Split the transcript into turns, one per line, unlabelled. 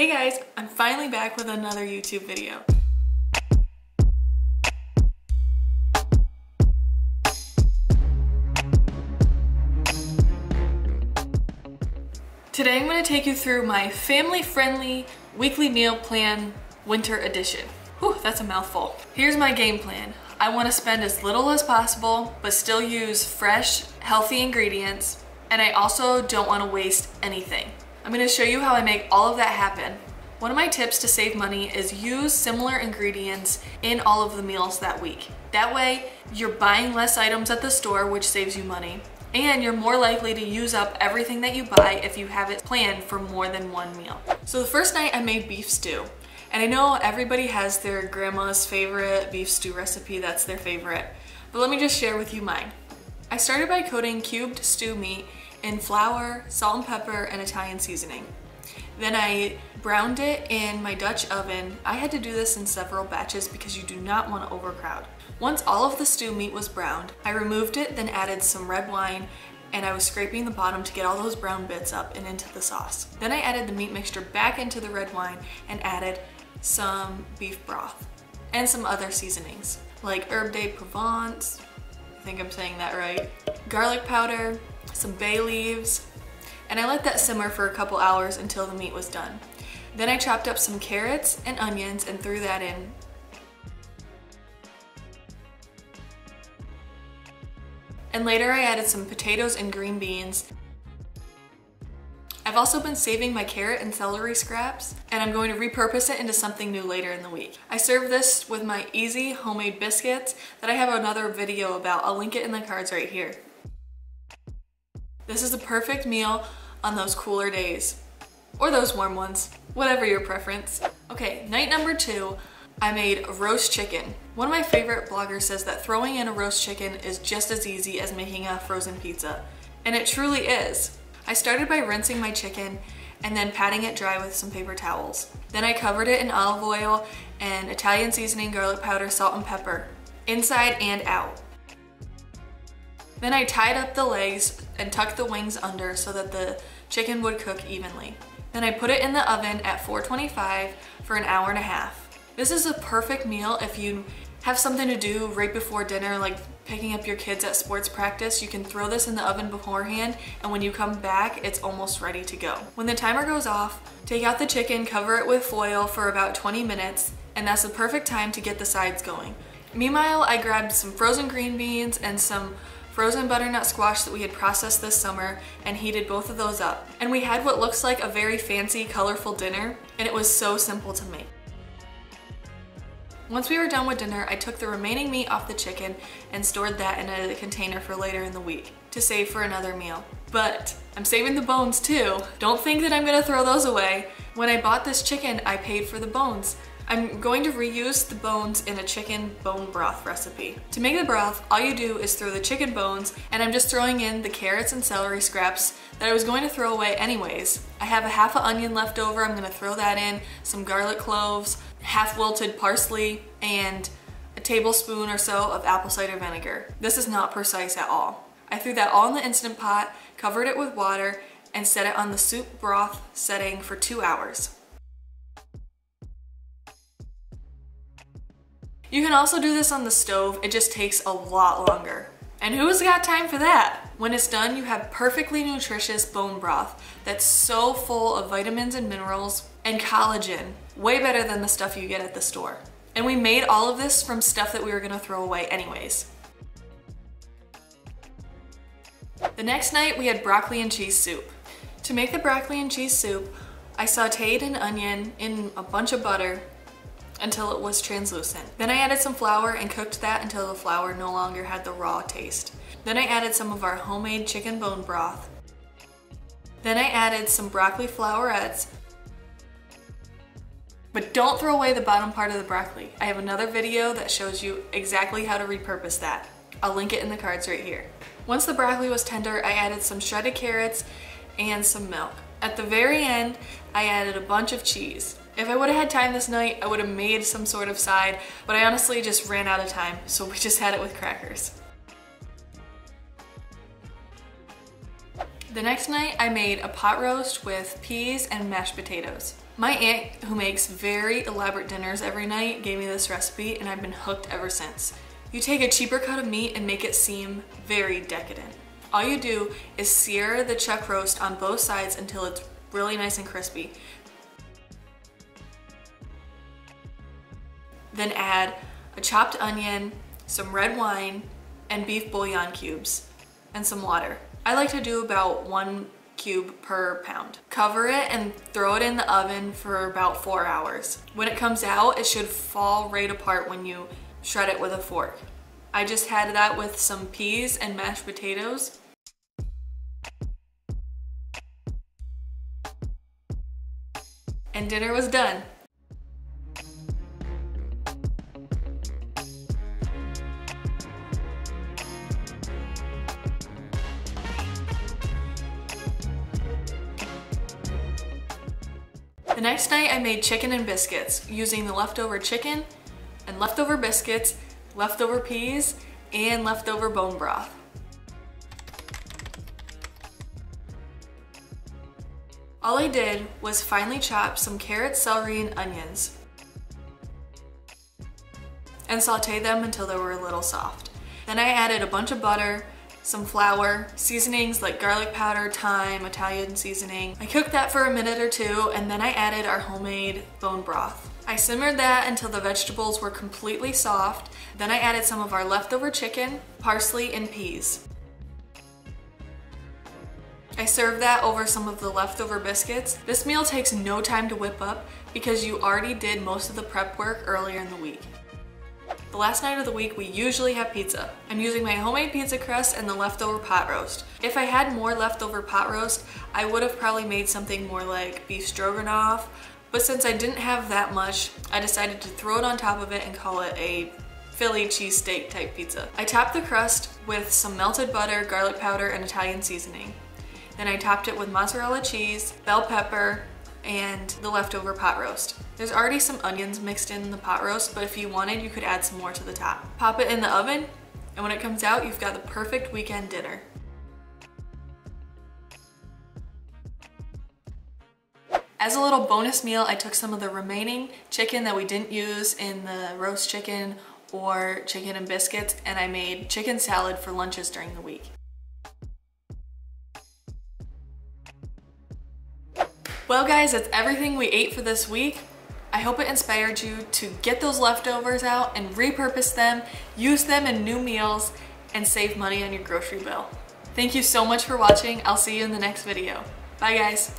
Hey guys, I'm finally back with another YouTube video. Today I'm going to take you through my family-friendly weekly meal plan winter edition. Whew, that's a mouthful. Here's my game plan. I want to spend as little as possible, but still use fresh, healthy ingredients, and I also don't want to waste anything. I'm going to show you how I make all of that happen. One of my tips to save money is use similar ingredients in all of the meals that week. That way, you're buying less items at the store, which saves you money, and you're more likely to use up everything that you buy if you have it planned for more than one meal. So the first night I made beef stew. And I know everybody has their grandma's favorite beef stew recipe that's their favorite, but let me just share with you mine. I started by coating cubed stew meat in flour, salt and pepper, and Italian seasoning. Then I browned it in my Dutch oven. I had to do this in several batches because you do not want to overcrowd. Once all of the stew meat was browned, I removed it, then added some red wine, and I was scraping the bottom to get all those brown bits up and into the sauce. Then I added the meat mixture back into the red wine and added some beef broth and some other seasonings like herb de Provence, I think I'm saying that right, garlic powder, some bay leaves, and I let that simmer for a couple hours until the meat was done. Then I chopped up some carrots and onions and threw that in. And later I added some potatoes and green beans. I've also been saving my carrot and celery scraps, and I'm going to repurpose it into something new later in the week. I serve this with my easy homemade biscuits that I have another video about. I'll link it in the cards right here. This is a perfect meal on those cooler days, or those warm ones, whatever your preference. Okay, night number 2, I made roast chicken. One of my favorite bloggers says that throwing in a roast chicken is just as easy as making a frozen pizza, and it truly is. I started by rinsing my chicken and then patting it dry with some paper towels. Then I covered it in olive oil and Italian seasoning, garlic powder, salt and pepper, inside and out. Then I tied up the legs and tucked the wings under so that the chicken would cook evenly. Then I put it in the oven at 425 for an hour and a half. This is a perfect meal if you have something to do right before dinner, like picking up your kids at sports practice. You can throw this in the oven beforehand, and when you come back, it's almost ready to go. When the timer goes off, take out the chicken, cover it with foil for about 20 minutes, and that's the perfect time to get the sides going. Meanwhile, I grabbed some frozen green beans and some frozen butternut squash that we had processed this summer and heated both of those up. And we had what looks like a very fancy, colorful dinner, and it was so simple to make. Once we were done with dinner, I took the remaining meat off the chicken and stored that in a container for later in the week to save for another meal. But I'm saving the bones too. Don't think that I'm gonna throw those away. When I bought this chicken, I paid for the bones. I'm going to reuse the bones in a chicken bone broth recipe. To make the broth, all you do is throw the chicken bones, and I'm just throwing in the carrots and celery scraps that I was going to throw away anyways. I have a half an onion left over, I'm gonna throw that in, some garlic cloves, half wilted parsley, and a tablespoon or so of apple cider vinegar. This is not precise at all. I threw that all in the Instant Pot, covered it with water, and set it on the soup broth setting for 2 hours. You can also do this on the stove, it just takes a lot longer. And who's got time for that? When it's done, you have perfectly nutritious bone broth that's so full of vitamins and minerals and collagen, way better than the stuff you get at the store. And we made all of this from stuff that we were gonna throw away anyways. The next night, we had broccoli and cheese soup. To make the broccoli and cheese soup, I sauteed an onion in a bunch of butter until it was translucent. Then I added some flour and cooked that until the flour no longer had the raw taste. Then I added some of our homemade chicken bone broth. Then I added some broccoli flowerets. But don't throw away the bottom part of the broccoli. I have another video that shows you exactly how to repurpose that. I'll link it in the cards right here. Once the broccoli was tender, I added some shredded carrots and some milk. At the very end, I added a bunch of cheese. If I would have had time this night, I would have made some sort of side, but I honestly just ran out of time, so we just had it with crackers. The next night, I made a pot roast with peas and mashed potatoes. My aunt, who makes very elaborate dinners every night, gave me this recipe and I've been hooked ever since. You take a cheaper cut of meat and make it seem very decadent. All you do is sear the chuck roast on both sides until it's really nice and crispy. Then add a chopped onion, some red wine, and beef bouillon cubes, and some water. I like to do about 1 cube per pound. Cover it and throw it in the oven for about 4 hours. When it comes out, it should fall right apart when you shred it with a fork. I just had that with some peas and mashed potatoes. And dinner was done. The next night I made chicken and biscuits using the leftover chicken and leftover biscuits, leftover peas, and leftover bone broth. All I did was finely chop some carrots, celery, and onions and saute them until they were a little soft. Then I added a bunch of butter, some flour, seasonings like garlic powder, thyme, Italian seasoning. I cooked that for a minute or two and then I added our homemade bone broth. I simmered that until the vegetables were completely soft. Then I added some of our leftover chicken, parsley, and peas. I served that over some of the leftover biscuits. This meal takes no time to whip up because you already did most of the prep work earlier in the week. The last night of the week, we usually have pizza. I'm using my homemade pizza crust and the leftover pot roast. If I had more leftover pot roast, I would have probably made something more like beef stroganoff, but since I didn't have that much, I decided to throw it on top of it and call it a Philly cheesesteak type pizza. I topped the crust with some melted butter, garlic powder, and Italian seasoning. Then I topped it with mozzarella cheese, bell pepper, and the leftover pot roast. There's already some onions mixed in the pot roast, but if you wanted, you could add some more to the top. Pop it in the oven, and when it comes out, you've got the perfect weekend dinner. As a little bonus meal, I took some of the remaining chicken that we didn't use in the roast chicken or chicken and biscuits, and I made chicken salad for lunches during the week. Well guys, that's everything we ate for this week. I hope it inspired you to get those leftovers out and repurpose them, use them in new meals, and save money on your grocery bill. Thank you so much for watching. I'll see you in the next video. Bye guys.